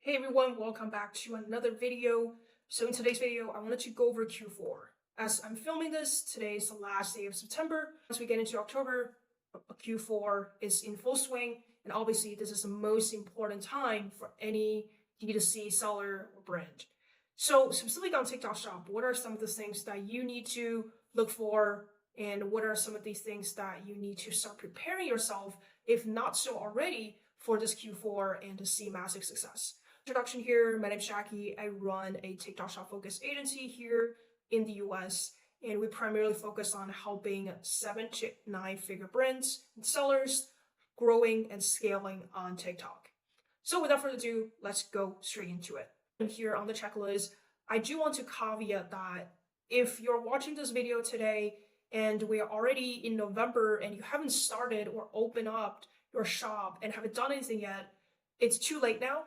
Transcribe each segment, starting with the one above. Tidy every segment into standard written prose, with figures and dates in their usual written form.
Hey everyone, welcome back to another video. So in today's video, I wanted to go over Q4. As I'm filming this, today is the last day of September. As we get into October, Q4 is in full swing, and obviously this is the most important time for any D2C seller or brand. So specifically on TikTok Shop, what are some of the things that you need to look for, and what are some of these things that you need to start preparing yourself, if not so already, for this Q4 and to see massive success? Introduction here, my name's Jackie. I run a TikTok Shop focused agency here in the US, and we primarily focus on helping 7 to 9 figure brands and sellers growing and scaling on TikTok. So without further ado, let's go straight into it. And here on the checklist, I do want to caveat that if you're watching this video today and we are already in November and you haven't started or opened up your shop and haven't done anything yet, it's too late now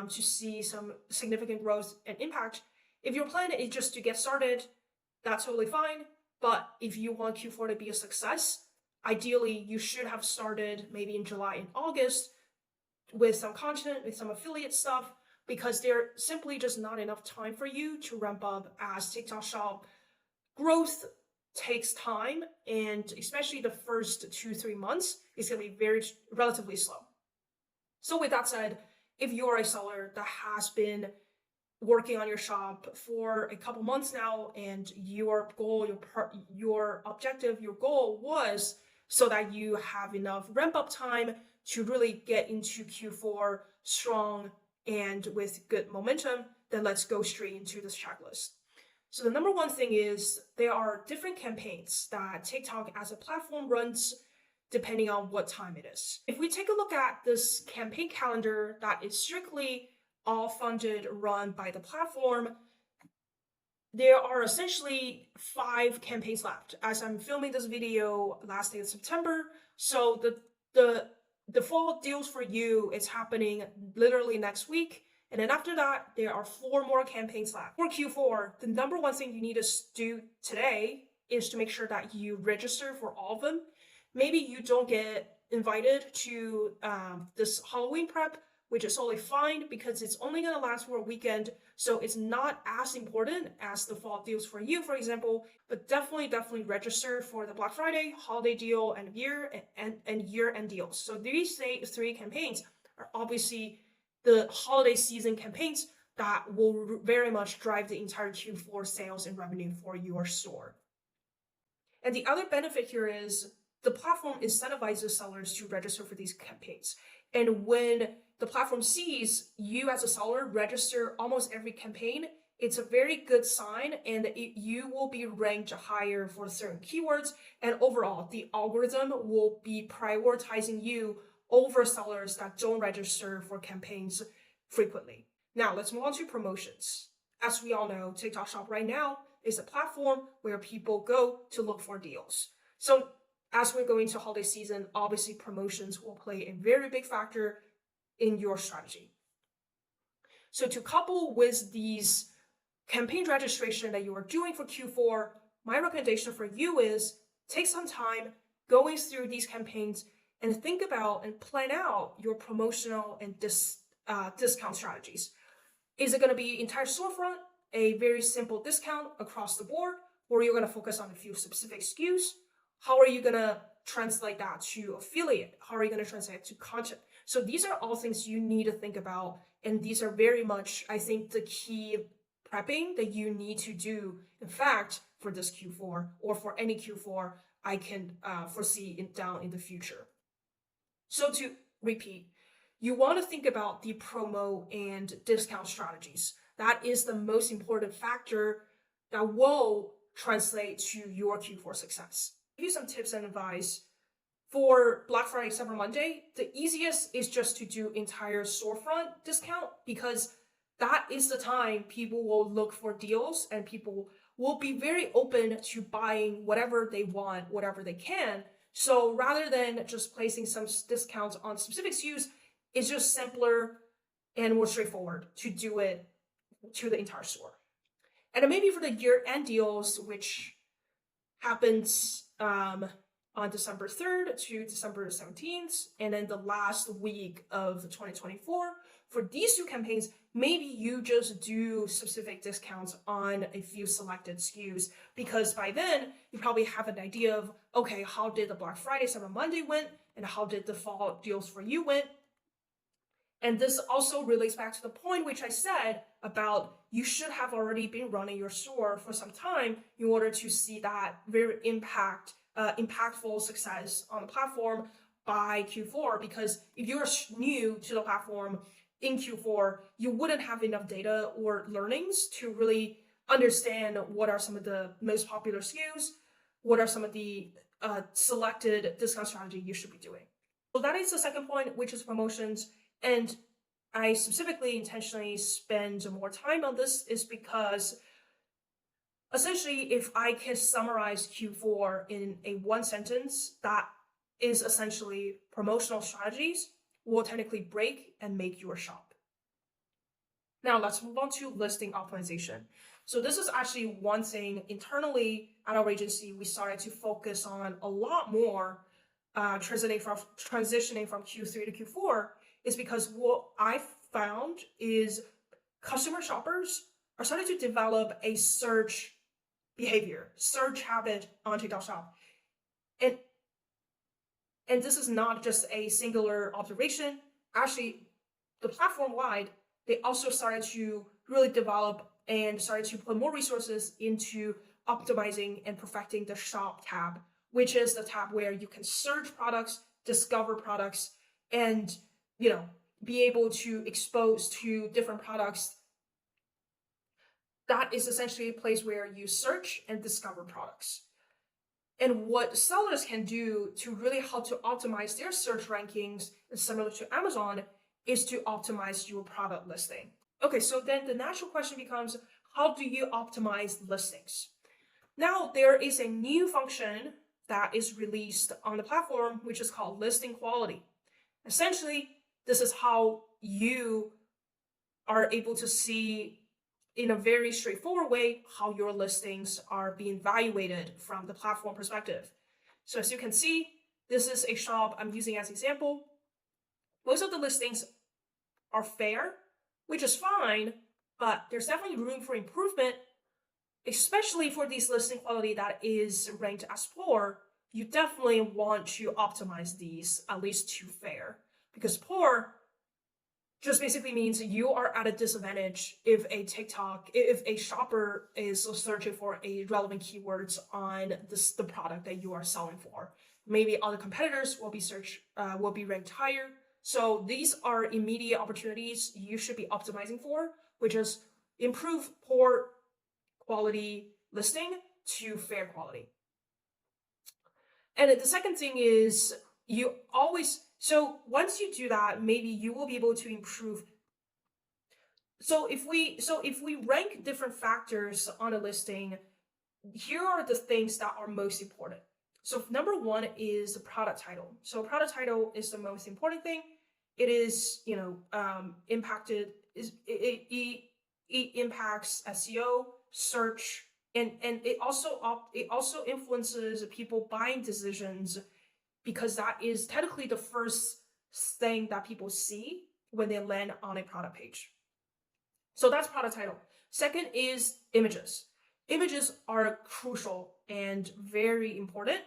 to see some significant growth and impact. If your plan is just to get started, that's totally fine. But if you want Q4 to be a success, ideally you should have started maybe in July and August with some content, with some affiliate stuff, because there simply just not enough time for you to ramp up, as TikTok Shop growth takes time, and especially the first 2-3 months is going to be relatively slow. So with that said, if you're a seller that has been working on your shop for a couple months now, and your goal, your objective, your goal was so that you have enough ramp up time to really get into Q4 strong and with good momentum, then let's go straight into this checklist. So the number one thing is there are different campaigns that TikTok as a platform runs depending on what time it is. If we take a look at this campaign calendar that is strictly all funded, run by the platform, there are essentially 5 campaigns left. As I'm filming this video last day of September, so the fall deals for you is happening literally next week. And then after that, there are 4 more campaigns left. For Q4, the number one thing you need to do today is to make sure that you register for all of them. Maybe you don't get invited to this Halloween prep, which is totally fine because it's only going to last for a weekend. So it's not as important as the fall deals for you, for example, but definitely register for the Black Friday, holiday deal, and year-end deals. So these 3 campaigns are obviously the holiday season campaigns that will very much drive the entire Q4 sales and revenue for your store. And the other benefit here is the platform incentivizes sellers to register for these campaigns. And when the platform sees you as a seller register almost every campaign, it's a very good sign, and you will be ranked higher for certain keywords. And overall, the algorithm will be prioritizing you over sellers that don't register for campaigns frequently. Now, let's move on to promotions. As we all know, TikTok Shop right now is a platform where people go to look for deals. So as we're going to holiday season, obviously promotions will play a very big factor in your strategy. So to couple with these campaign registration that you are doing for Q4, my recommendation for you is take some time going through these campaigns and think about and plan out your promotional and discount strategies. Is it going to be entire storefront, a very simple discount across the board, or you're going to focus on a few specific SKUs? How are you going to translate that to affiliate? How are you going to translate it to content? So these are all things you need to think about. And these are very much, I think, the key prepping that you need to do, in fact, for this Q4 or for any Q4 I can foresee down in the future. So to repeat, you want to think about the promo and discount strategies. That is the most important factor that will translate to your Q4 success. Give you some tips and advice. For Black Friday, Cyber Monday, the easiest is just to do entire storefront discount, because that is the time people will look for deals and people will be very open to buying whatever they want, whatever they can. So rather than just placing some discounts on specific SKUs, it's just simpler and more straightforward to do it to the entire store. And then maybe for the year-end deals, which happens on December 3rd to December 17th, and then the last week of 2024. for these two campaigns, maybe you just do specific discounts on a few selected SKUs, because by then you probably have an idea of, okay, how did the Black Friday, Cyber Monday went, and how did the fall deals for you went? And this also relates back to the point which I said about you should have already been running your store for some time in order to see that very impactful success on the platform by Q4. Because if you're new to the platform in Q4, you wouldn't have enough data or learnings to really understand what are some of the most popular SKUs, what are some of the selected discount strategy you should be doing. So that is the second point, which is promotions. And I specifically intentionally spend more time on this is because essentially, if I can summarize Q4 in a one sentence, that is essentially promotional strategies will technically break and make your shop. Now let's move on to listing optimization. So this is actually one thing internally at our agency we started to focus on a lot more, transitioning from Q3 to Q4, is because what I found is customer shoppers are starting to develop a search behavior, search habit on TikTok Shop. And this is not just a singular observation. Actually, the platform-wide, they also started to really develop and started to put more resources into optimizing and perfecting the shop tab, which is the tab where you can search products, discover products, and be able to expose to different products. That is essentially a place where you search and discover products. And what sellers can do to really help to optimize their search rankings, similar to Amazon, is to optimize your product listing. Okay, so then the natural question becomes, how do you optimize listings? Now, there is a new function that is released on the platform, which is called listing quality. Essentially, this is how you are able to see in a very straightforward way how your listings are being evaluated from the platform perspective. So as you can see, this is a shop I'm using as an example. Most of the listings are fair, which is fine, but there's definitely room for improvement, especially for these listing quality that is ranked as poor. You definitely want to optimize these at least to fair, because poor just basically means you are at a disadvantage if a shopper is searching for a relevant keywords on the product that you are selling for. Maybe other competitors will be ranked higher. So these are immediate opportunities you should be optimizing for, which is improve poor quality listing to fair quality. And the second thing is so once you do that, maybe you will be able to improve. So if we rank different factors on a listing, here are the things that are most important. So number one is the product title. So product title is the most important thing. It is, it impacts SEO, search, and it also influences people buying decisions, because that is technically the first thing that people see when they land on a product page. So that's product title. Second is images. Images are crucial and very important,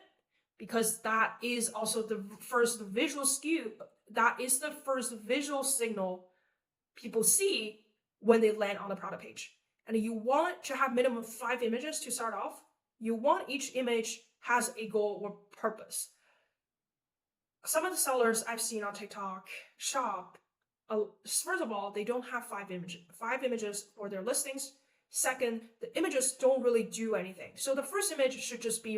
because that is also the first visual skew. That is the first visual signal people see when they land on the product page. And you want to have minimum 5 images to start off. You want each image has a goal or purpose. Some of the sellers I've seen on TikTok Shop, first of all, they don't have 5 images for their listings. Second, the images don't really do anything. So the first image should just be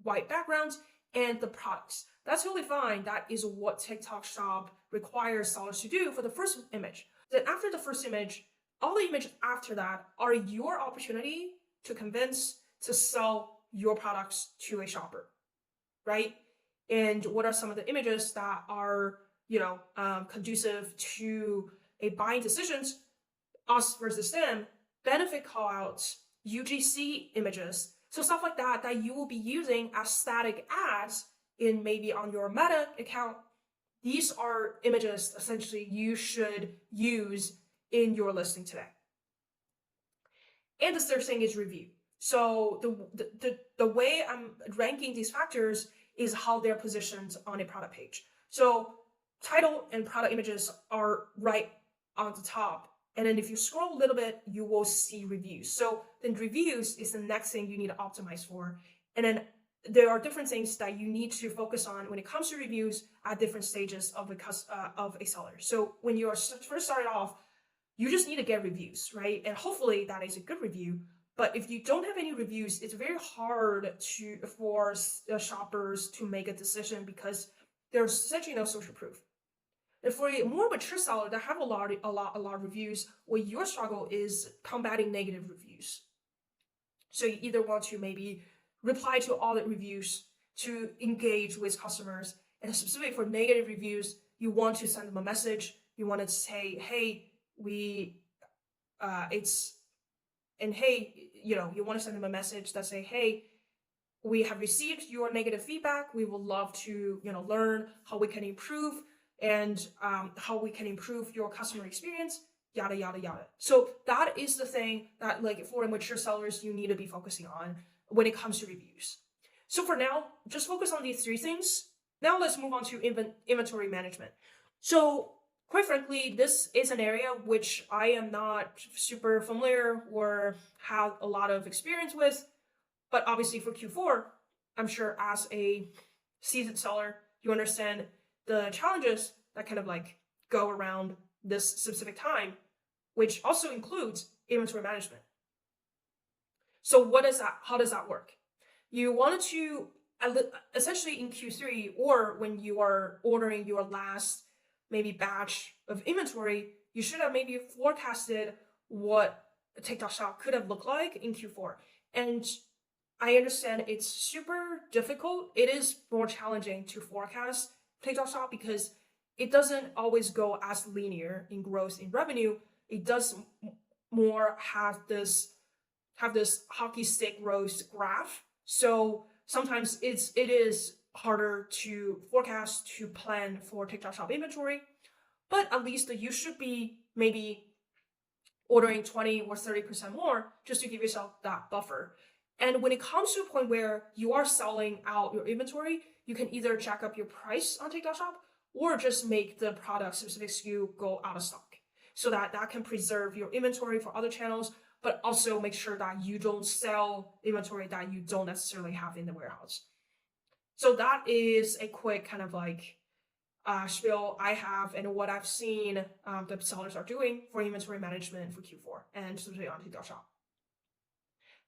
white backgrounds and the products. That's totally fine. That is what TikTok Shop requires sellers to do for the first image. Then after the first image, all the images after that are your opportunity to convince to sell your products to a shopper, right? And what are some of the images that are, conducive to a buying decisions? Us versus them, benefit callouts, UGC images. So stuff like that you will be using as static ads in maybe on your Meta account these are images essentially you should use in your listing today. And the third thing is review. So the way I'm ranking these factors is how they're positioned on a product page. So title and product images are right on the top. And then if you scroll a little bit, you will see reviews. So then reviews is the next thing you need to optimize for. And then there are different things that you need to focus on when it comes to reviews at different stages of a seller. So when you are first started off, you just need to get reviews, right? And hopefully that is a good review. But if you don't have any reviews, it's very hard for shoppers to make a decision because there's essentially no social proof. And for a more mature seller that have a lot of reviews, well, your struggle is combating negative reviews. So you either want to maybe reply to all the reviews to engage with customers, and specifically for negative reviews, you want to send them a message. You want to say, hey, you want to send them a message that say, hey, we have received your negative feedback. We would love to, learn how we can improve and how we can improve your customer experience, yada, yada, yada. So that is the thing that for mature sellers, you need to be focusing on when it comes to reviews. So for now, just focus on these three things. Now let's move on to inventory management. So quite frankly, this is an area which I am not super familiar or have a lot of experience with. But obviously for Q4, I'm sure as a seasoned seller, you understand the challenges that kind of go around this specific time, which also includes inventory management. So how does that work? You wanted to, essentially in Q3, or when you are ordering your last maybe batch of inventory, you should have maybe forecasted what a TikTok shop could have looked like in Q4. And I understand it's super difficult. It is more challenging to forecast TikTok shop because it doesn't always go as linear in growth in revenue. It does more have this hockey stick growth graph. So sometimes it is harder to forecast, to plan for TikTok shop inventory, but at least you should be maybe ordering 20 or 30% more just to give yourself that buffer. And when it comes to a point where you are selling out your inventory, you can either jack up your price on TikTok shop or just make the product specific SKU go out of stock so that can preserve your inventory for other channels, but also make sure that you don't sell inventory that you don't necessarily have in the warehouse. So that is a quick kind of spiel I have and what I've seen the sellers are doing for inventory management for Q4 and specifically on TikTok shop.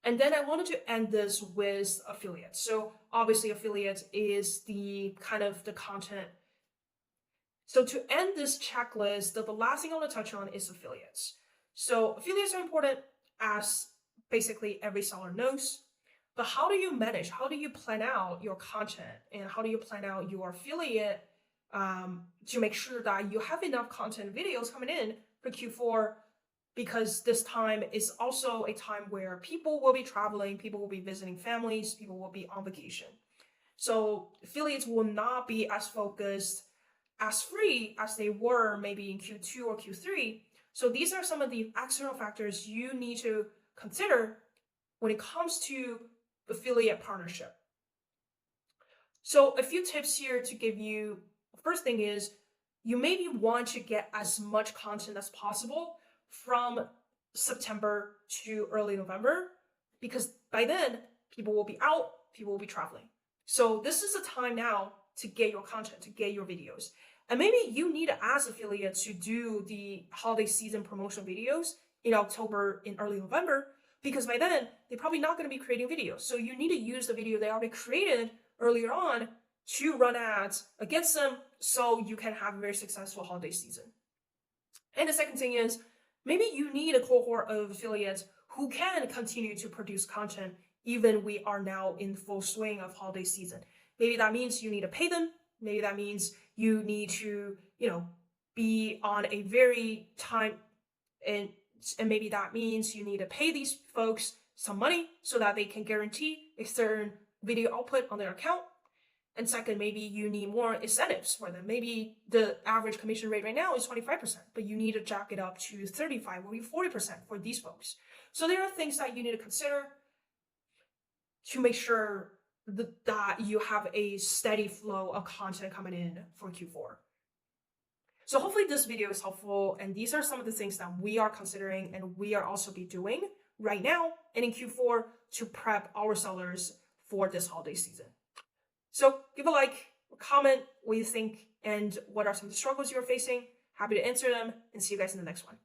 And then I wanted to end this with affiliates. So obviously affiliates is the kind of the content. So to end this checklist, the last thing I want to touch on is affiliates. So affiliates are important, as basically every seller knows. But how do you manage? How do you plan out your content? And how do you plan out your affiliate to make sure that you have enough content videos coming in for Q4? Because this time is also a time where people will be traveling, people will be visiting families, people will be on vacation. So affiliates will not be as focused, as free as they were maybe in Q2 or Q3. So these are some of the external factors you need to consider when it comes to affiliate partnership. So a few tips here to give you. First thing is you maybe want to get as much content as possible from September to early November, because by then people will be out, people will be traveling. So this is the time now to get your content, to get your videos. And maybe you need to ask affiliates to do the holiday season promotional videos in October, in early November, because by then they're probably not going to be creating videos. So you need to use the video they already created earlier on to run ads against them so you can have a very successful holiday season. And the second thing is, maybe you need a cohort of affiliates who can continue to produce content even we are now in full swing of holiday season. Maybe that means you need to pay them. Maybe that means you need to, be on a very time, and maybe that means you need to pay these folks some money so that they can guarantee a certain video output on their account. And second, maybe you need more incentives for them. Maybe the average commission rate right now is 25%, but you need to jack it up to 35 or even 40% for these folks. So there are things that you need to consider to make sure that you have a steady flow of content coming in for Q4. So hopefully this video is helpful, and these are some of the things that we are considering and we are also be doing right now and in Q4 to prep our sellers for this holiday season. So give a like, comment what you think, and what are some of the struggles you're facing. Happy to answer them, and see you guys in the next one.